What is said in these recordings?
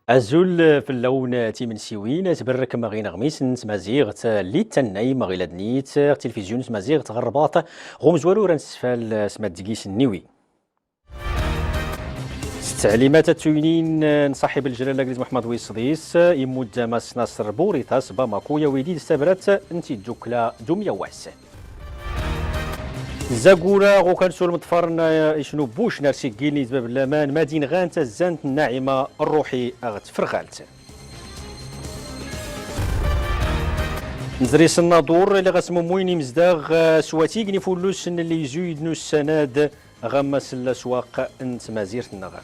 أزول في اللون تيمنسيوين تبرك مغين غميس نتمازيغ اللي تناي مغيلادنيت تلفزيون تمازيغ تغرباط غوم زوالو رانسفال سما دقيس النيوي تعليمات التوينين نصاحب الجلالة قليز محمد ويصديس يمود ماس ناصر بوريتاس باماكو يا ويدي استبرت انتي دوكلا دوميا واس زاكورا غو كان سول مطفرن يشنو بوش نارسي كيني باب اللامان مدين غانت الزانت الناعمة الروحي اغت فرغالت نزريس الناظور اللي غاسمو مويني مزداغ سواتيقني فولوس اللي يزيد نو السناد غمس الاسواق انت مازيرت النغا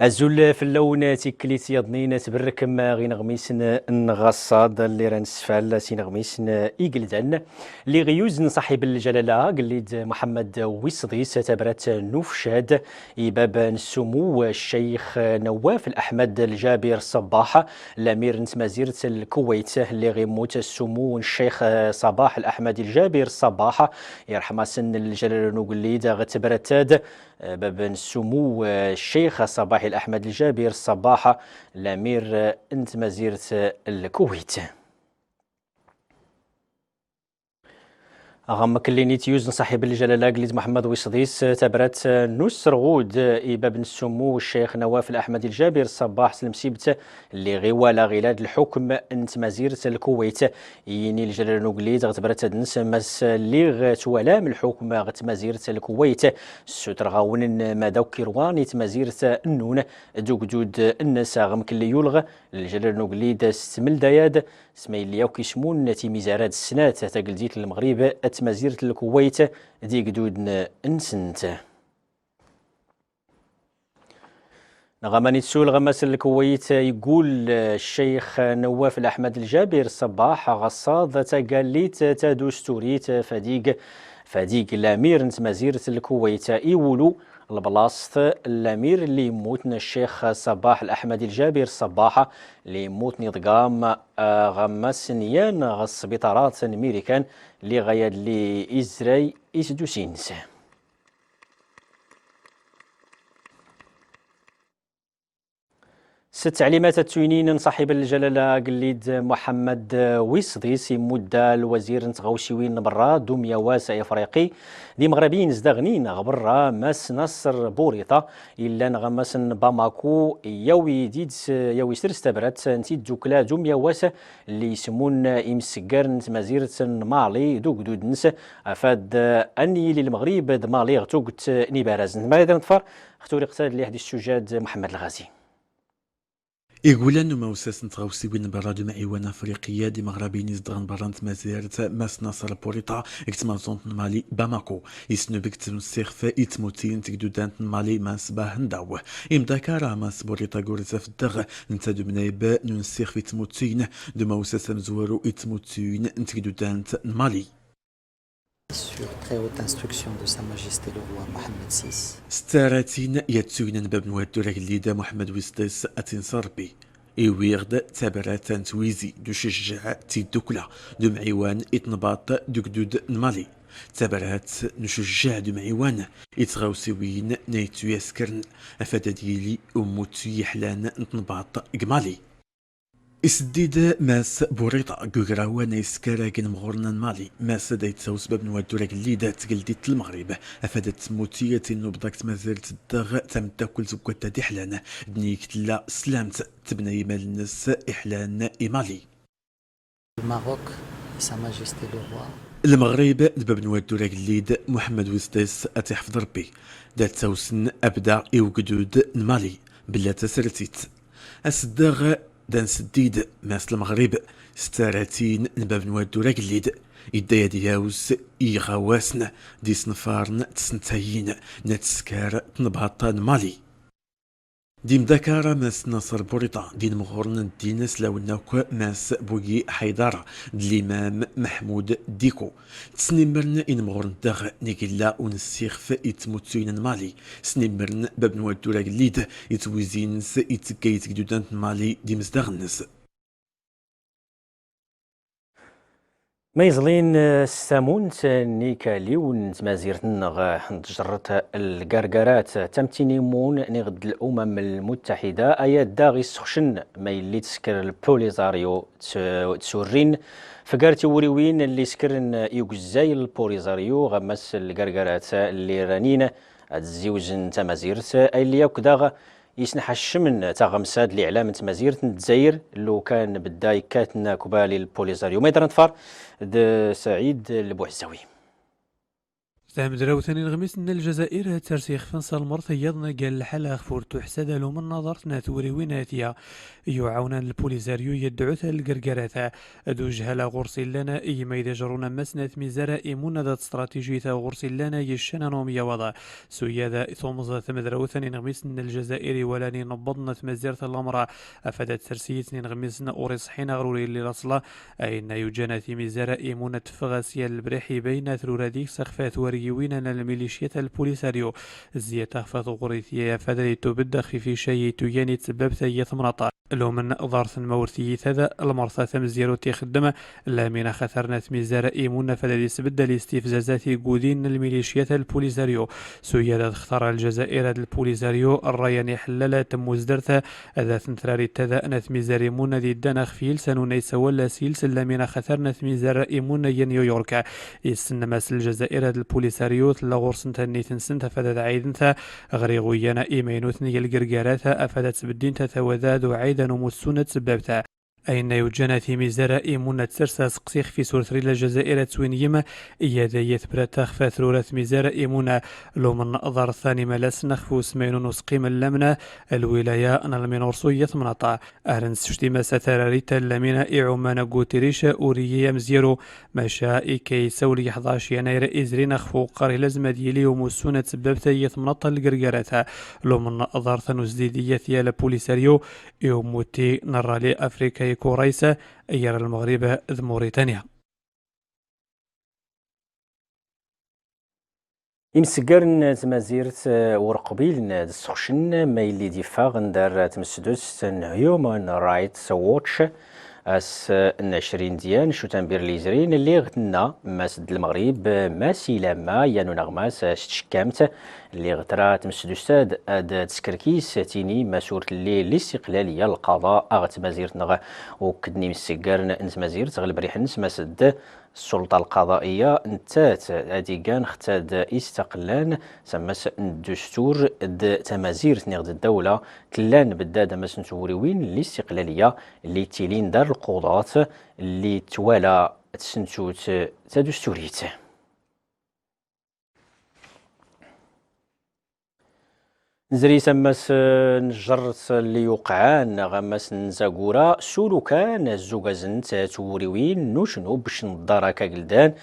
الزول في اللون تيكليت يضنين تبرك ما غي نغميسن النغصاد اللي رانسفال سي نغميسن إيقلدان اللي غيوزن صاحب الجلالة قليد محمد ويصديس تبرت نوفشاد إباب السمو الشيخ نواف الأحمد الجابر صباح الأمير نتمازيرة الكويت اللي غيموت السمو الشيخ صباح الأحمد الجابر صباح يرحم سن الجلالة نقليد غتبرتاد باب السمو الشيخ صباح الأحمد الجابر صباح الأمير انت مزيرة الكويت غم كليني تيوزن صاحب الجلاله قليد محمد ويصديس تبرت نسر غود إباب السمو الشيخ نواف الأحمد الجابر صباح سلمسيبت اللي غيوالا غيلاد الحكم انت مزيرة الكويت يني الجلاله نقليد غتبرت نس مس اللي غتوالا من الحكم غت مزيرة الكويت ستر غاون ما داو كيروان مزيرة النون دوك دود الناس غم كلي يولغ الجلاله نقليد ستمل داياد سمايل ياو كيشمون تي ميزارات السنات تاقلديت المغرب مزيرة الكويت دي قدود انسنت نغماني تسول غماس الكويت يقول الشيخ نواف الأحمد الجابر صباح غصاد تقاليت تادوستوريت فديق الأمير نت مزيرة الكويت إيولو البلاصت الأمير اللي يموتنا الشيخ صباح الأحمد الجابر صباح اللي يموتني ضقام غماس نيان غالسبيطارات الميريكان اللي غياد لي إزراي إسدوسينس ست تعليمات التوينين صاحب الجلالة قليد محمد ويصديس يمود الوزير نتغوشيوين برا دوميا واسع افريقي دي مغربيين زدغنين غبرا ماس نصر بوريطة الا نغمس باماكو ياوي ديدس ياوي سرس تبرات نتي دوكلا دوميا واسع اللي يسمون امسكار نتمازيرة مالي دوك دود نس افاد اني للمغرب دمالي غتوقت نيبارز ماذا نتفر اختوري قتاد اللي حديث السجاد محمد الغازي يقول أنه موسس نتغوصي بين براد معيوان أفريقية دي مغربي نزدغن برانت مازيرت ماس ناصر بوريطا اكتمازون مالي باماكو يسنو بكت نسيخ إتموتين تقدودان مالي ماس باهنداو إمداكارا ماس بوريطا قورزا في الدغ نتادو منايب ننسيخ في إتموتين دو موسس مزورو إتموتين تقدودان مالي Sur très haute instruction de Sa Majesté le roi Mohamed VI. ستاراتين يتسوين باب نوادو الليدا محمد ويصديس أتين صربي إيويرد تابرات تويزي دو شجاع تي دوكلا دو معيوان إتنباط دوكدود نمالي تابرات نشجاع دو معيوان إتغاوسيوين نيتو يسكرن أفادا ديالي أموت يحلان نتنباط قمالي إسديد ماس بوريطا جوجراوا نيسكارا كن مغورنا مالي ماس دايت سوس باب نوادورك الليدا تقلديت المغرب أفادت موتية نبضاك مازالت الدغ تمتاكل زكوتا دحلان دنيك تلا سلامت تبنى يمال الناس إحلان إيمالي Maroc, Sa Majesté le roi. المغرب دباب نوادورك الليد محمد ويصديس أتحفظ ربي دات سوسن أبدا إوجدود نمالي بلا تسرتيت أصدغ دان سديد ماس المغرب ستاراتين نباب نوادو راكليد يدايا دياوس يغواسن دي سنفارن تسنتايين نتسكار تنبهطان مالي دي مذاكرة ماس ناصر بوريطا دين مغورن دين سلاوناك ماس بوغي حيدر الإمام محمود ديكو تسنمرن إن مغورن داغ نيكلا ونسيخ في إتموتسوين مالي سنمرن باب نوادو راكليد إتويزينس إتكايت جدودان مالي دي مزدغنس ميزلين السامون نيكالي ونتمازيرت نغ تجرت القرقرات تمتينيمون نغد الأمم المتحدة أيا داغي سخشن ما يلي تسكر البوليزاريو تسورين فقارتي وريوين اللي سكرن يوكزاي البوليزاريو غمس القرقرات اللي رانين الزيوج تمازيرت أي اللي يوكداغ يسنح الشمن تاغمساد لإعلام تمازيرت الجزائر لو كان بداي كاتنا كبالي البوليزاريو ما يدرن تفار سعيد البوعزاوي. تام دراوثاني الغميس ان الجزائر ترسيخ فنسا المرث يضنا قال الحالة خفور تحسد له من نظرتنا ثوري ويناتيا يعاونا البوليزاريو يدعوث القرقرات ادو جهلا غرسي لنا اي ما يدجرونا مسنات ميزارة ايمونا ذات استراتيجية غرسي لنا يشنا نوميا وضع سويا ثومزا ثم دراوثاني الغميس ان الجزائر ولاني نبضنا مزيرة الامر افادت ترسيتني نغميسنا اوريس حين غروري اللي رسلا اين يوجانا في ميزارة ايمونا تفغاسيا البريحي بين ثروراديك سخفات وري ويننا الميليشيات البوليساريو زيادة فغوريثيا فدري تبدخ في شيء تياني تسبب ثي ثمرة لو من ضارث مورثي ثذا المرثى ثم زيروتي خدمة لا من خثرنا ثميزار ايمون فدري سبد لاستفزازات قودين الميليشيات البوليساريو سويا اختار الجزائر البوليساريو الريان حلالة مزدرثة اذا ثنثراري تذا نثميزار ايمون ذي الدنخ فيل سنونيس ولا سيل سلامين خثرنا ثميزار ايمون نيويورك السنماس الجزائر البوليساريو لغورسن تنيثن سنت فدد عيدنثا غريغويانا ايمينوثني القرقارات افدت سبدين تثوذاد وعيدا ومسونة سببتا أين يوجنا في ميزارة إيمونة سرسا سقسيخ في سورثري الجزائر تسوينيما إيادا يثبر تخفى ثرورة ميزارة إيمونة لو من أضار الثاني ملاس نخفو سمين نسقيم اللمنة الولاية أنا المنورسو يثمنطا أهرن سشتيما ستراريتا اللمنة إعومانا قوتريشا أوريا مزيرو مشا كي سولي 11 يناير إزري نخفو قاري لازمة ديالي ومسونة سببتا يثمنطا القرقارتا لو من أضار ثانو زديدية ثيال بوليساريو يوموتي نرالي أفريكا كوريسا أيار المغرب ذ موريتانيا يمسكرن تمازيرت ورقبيل السخشن ما يلي دفاع غندار تمسدوس هيومان رايتس ووتش اس 20 ديان شو تنبير ليزرين اللي غتنا ماسد المغرب ماسي لما يانو نغماس شتشكامت اللي غترا تمسدوستاد اد تسكركيس تيني مسورة اللي الاستقلالية القضاء اغت مازيرت نغ وكدني مسكرن انت مازيرت غلب ريحنس ماسد السلطة القضائية انتات هادي كان اختاد استقلال سماس الدستور تمازيرت نغد الدولة تلان بداد ماس نتوريوين الاستقلالية اللي تيلين دار القضاة اللي توالى تسنتوت تدستوريت نزري سماس نجرت اللي يوقعان غماس نزاقورا سولوكان الزوغازن توريوين نوشنو باش نضارا كاقلدان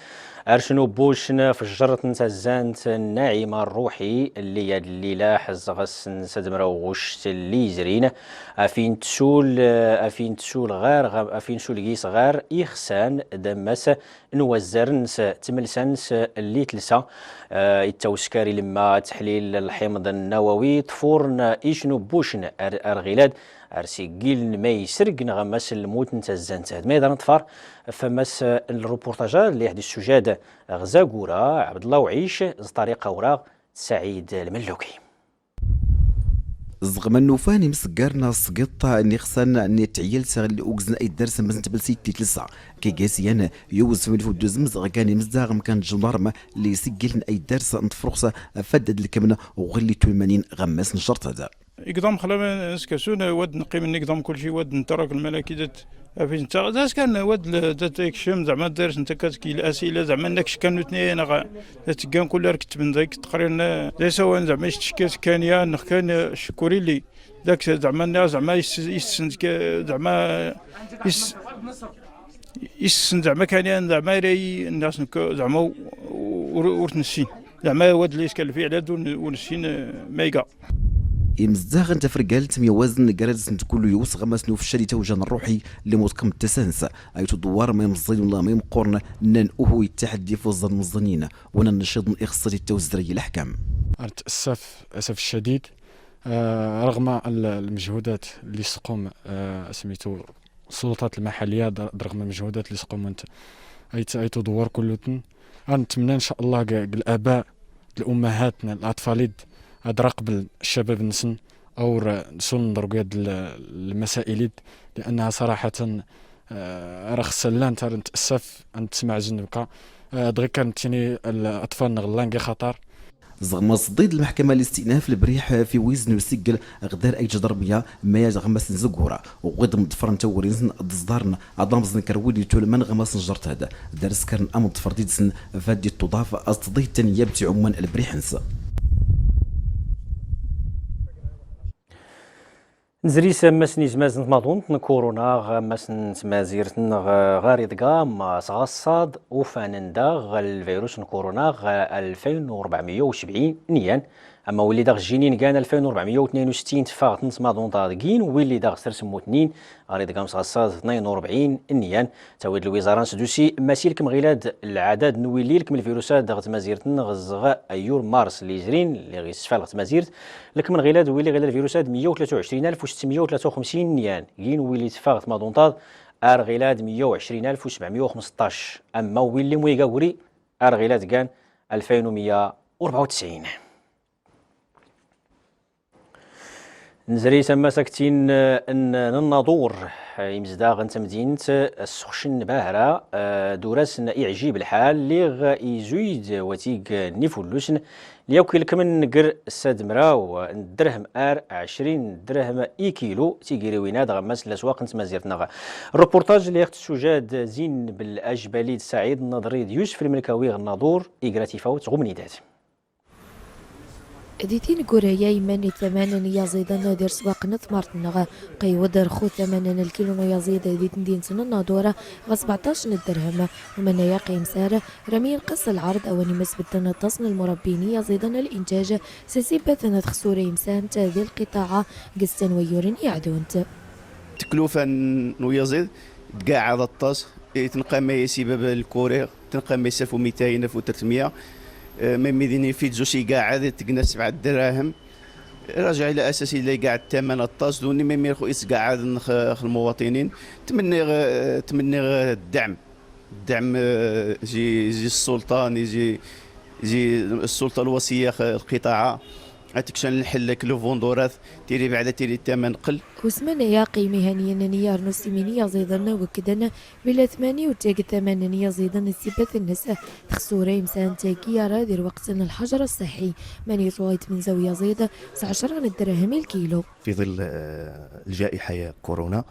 ارشنو بوشنا في الجرة نتزانت الناعمة الروحي اللي ياد الليلة حزغس نسدمرا وغش اللي زرين افين تسول غار افين تسول قيس غار إخسان دماس نوزرنس تملسنس اللي تلسا التوسكاري لما تحليل الحمض النووي طفورن إيشنو بوشن أرغيلاد أرسيقيل ما يسرق نغمس الموت نتزانت ما يقدر نطفر فمس الروبورتاجات اللي يحدث السجاد غزاقورا عبد الله وعيش طريقة وراغ سعيد الملوكي زغمان نوفاني مسكرنا سقطة اني خصنا اني تعيل سغل اوكزن اي درس مزن تبلسيتي تلسع كي قاسيان يوز في الدوزمز غاني مزداغ مكان جندارما اللي سجلن اي درس نتفرخصه فدد الكمنه وغلي 80 غماس نشرط هذا يقدم خلا نسكسون ود نقيم نقدم كل شيء ود نترك الملكي دت فين تا داس كان ود دات شم زعما دارس انت كتكي الاسئله زعما ناكش كانوا اثنين كان كل ركت من ذاك تقريبا لا سواء زعما اشتكات كان يا نخ كان شكوري لي ذاك زعما يسن زعما يسن زعما كان زعما راي الناس زعما ورتنسين زعما ود اللي كان في علاد ونسين ميغا يمزاغ انت فرقالت ميوازن قرادس كل يوس غماس نوف الشريته وجان الروحي اللي موتكم التسانس ايتو دوار ما يمزين ولا ما يمقورن نان اوهو يتحدي فوز المزنين وانا نشيط اخصري التوزري الاحكام اسف الشديد رغم المجهودات اللي سقوم سميتو السلطات المحليه رغم المجهودات اللي سقوم أي تدور كلتن. نتمنى إن شاء الله الآباء الأمهاتنا الأطفال أدرى قبل الشباب نسن أو نسون نضرقوا هاد المسائل لأنها صراحة رخص لان تار نتأسف أن تسمع جنبك دغيا كانت تيني الأطفال نغلان خطر. زغما صديد المحكمة الاستئناف البريح في وزن وسجل غدار اي جدربية ما غمس نزقورا وغد مدفرن تورين ضزدارن عظام زن كرولي تولمن غمس نجرت هذا درس كان امد فرديد سن فادي تضاف اصدي التنياب عمان البريحنس. نزري سماسني زمازن ماضون كورونا غمسن سمازيرتن غاريدقا ما صغصاد وفانندا الفيروس كورونا 2470 نيان. اما ولي داغ الجنين كان 2462 تفاغ ماضون طادقين واللي داغ سرسمو 2 غاريدقا مصغصاد 42 نيان. تاويد الوزاره سدوسي ماسيلكم غيلاد العدد نويلي لكم الفيروسات داغ تمازيرتن غزغ ايور مارس اللي جرين اللي غيسفال تمازيرت لكم من غيلاد ويلي غيلاد الفيروسات 123653 نيان كين ويلي تفاغ ماضونطاد ار غيلاد 120715. اما ويلي مويغاوري ار غيلاد كان 2194. نزري سما ساكتين ان الناظور يمزداغ انت مدينة السخشن باهرة دوراس يعجيب الحال اللي يزويد وتيق نيفولوسن ليوكل كمن نقر السادمراو درهم 20 درهم اي كيلو تيجري ويناد غماس الاسواق نتما زيرتنا. الروبورتاج اللي يخت سجاد زين بالاجباليد سعيد النظري يوسف الملكاوي الناظور ايكراتي فوت غمنيدات. ديتين كوريا يماني ثمانين يزيد نادر سواق نثمرت النغا قي ودر خو 80 الكيلو يزيد ديتين دين سنة نادورة غ 17 درهم ومن يقي مسارة رمي القص العرض أواني مسبتنا تصن المربين يزيدن الإنتاج سيسيبتنا تخسوري مسان تاذي القطاع قستن ويورين يعدونت تكلفة ويزيد تقاعد الطاس تنقام يسبب الكوري تنقام 1200 1300 ميديني في جوشي قاعد تقنا 7 دراهم راجع الى اساسي اللي قاعد الثمن الطاس دوني ميمي خو قاعد المواطنين تمني الدعم يجي السلطان يجي السلطه الوصيه القطاع اتكشن نحل كلو فوندورات تيري بعد تيري الثمن قل وسمنا يا قيمي هنيا نيار نسيمينيا زيدنا وكدنا بلا 8 وتاك 8 زيدنا السبات النساء تخسوري مسان تاكي رادير وقت الحجر الصحي ماني صويت من زاويه زيده 10 دراهم الكيلو في ظل الجائحه كورونا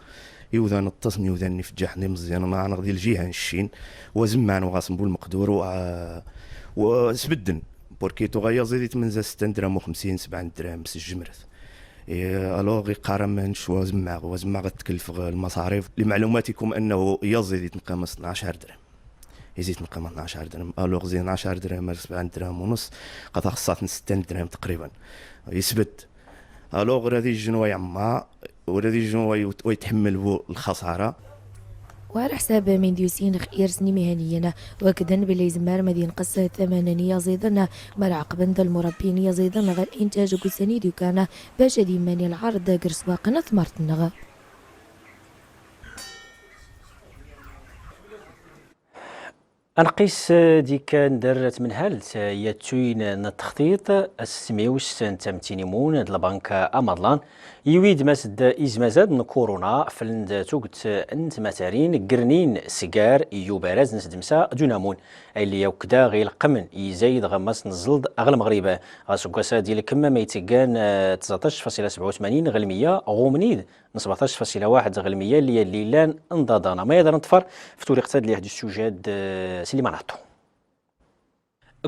يوذان التصني يوذان نفجحني مزيان ما نغدي الجهه الشين وزمان وغاصنبو المقدور وسبدن بوركيتو غيا زيدت من 6 درهم و50 7 درهم سجمرث الوغ يقارن شوا وزماغ تكلف المصاريف لمعلوماتكم انه يزيد يتنقام 12 درهم يزيد نقام 12 درهم الوغ زين 10 درهم 7 درهم ونص قد خصات 6 درهم تقريبا يثبت الوغ هذه الجنوه يعما وهذه الجنوه ويتحمل الخساره وعلى حساب من ديوسين خير سني مهنينا وكدن بلي زمار مدين قصة 8 يزيدنا مرعق بند المربين يزيدنا غير إنتاج كسني ديوكانا باش ديماني العرض قرسواقنا ثمرتنا. أنقيس ديك ندرت من هالت يتوين التخطيط السميوس تمتينيمون البنك أمادلان يويد مسد إزمازاد من كورونا فلند توقت انت ماتارين قرنين سيجار يوبارز نسدمسا دونامون اللي يوكدا غير القمن يزايد غماس نزلد أغلى مغربة غاسوكاسا ديال كما ما يتقان 19.87 غلمية غومنيد 17.1 غلمية اللي الليلان انضادانا ما يقدر نطفر في طريقة اللي يحدث السجاد سليماناتو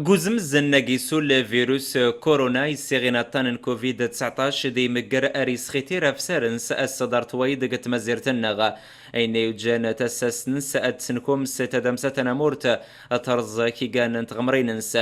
قوزم الزناقيسو الفيروس كورونا يسيغيناتان كوفيد 19 دي مقر اريس خيتيرا فسارنس الصدر تويد قت مزيرتنغا اين يوجان تساسن سأت سنكم ستدمستنا مورت ترز كي كان تغمريننس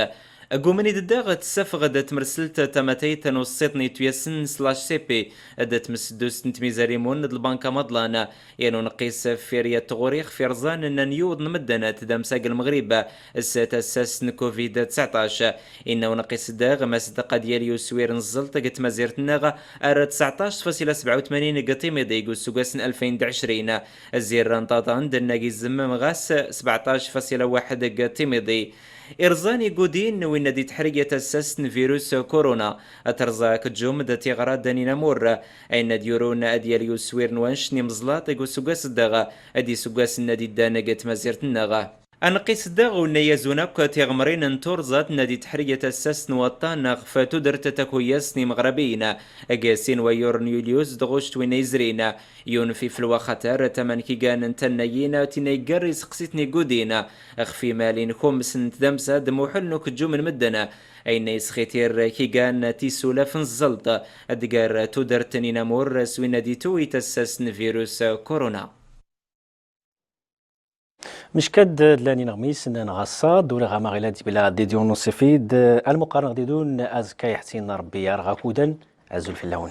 قومني دداغ تسافغ دات مرسلت تماتيت نوصيتني تويسن سلاش سي بي دات مسدوس نتميزاريمون د البنكة مضلانا يانو نقيس فيريا تغوريخ في رزان ان نيوض نمدنا تدام ساق المغرب السات اساس كوفيد 19 انه نقيس داغ مصدق ديال يوسوير نزلت قت مازيرتنا ار 19.87 قطيمي ديقو سوقاسن 2020 الزيران طاطان دناقي الزمم غاس 17.1 قطيمي إرزاني قودين وين دي تحرية السسن فيروس كورونا أترزاك جوم دا تيغرا دانينا مور أين ديورون أديال يوسوير نوانش نمزلاط يقو سوقاس الدغا أدي سوقاس النادي دانقت مزيرت النغا أنقيس الدغ ونيزونك تيغمرين انتورزات نادي تحرية السسن وطان فاتو درت تكويسني مغربينا أقاسين ويورن يوليوس دغوشت وينيزرينا يونفي في الوخطر تمن كيغان انتنيينا تينيقري سقسيتني قودينا أخفي مالين خمس نتدمسا دموحلنو كجو من مدنا أين يسخيتير كيغان تيسولا فنزلط أدقار تودرتني نمور سوينا دي توي تسسن فيروس كورونا مشكد لاني نغميس نغصاد دون غامغيلات بلا ديديون نصفيد المقارنة ديدون أزكاي حسين ربي يرغى كودا عزل في اللون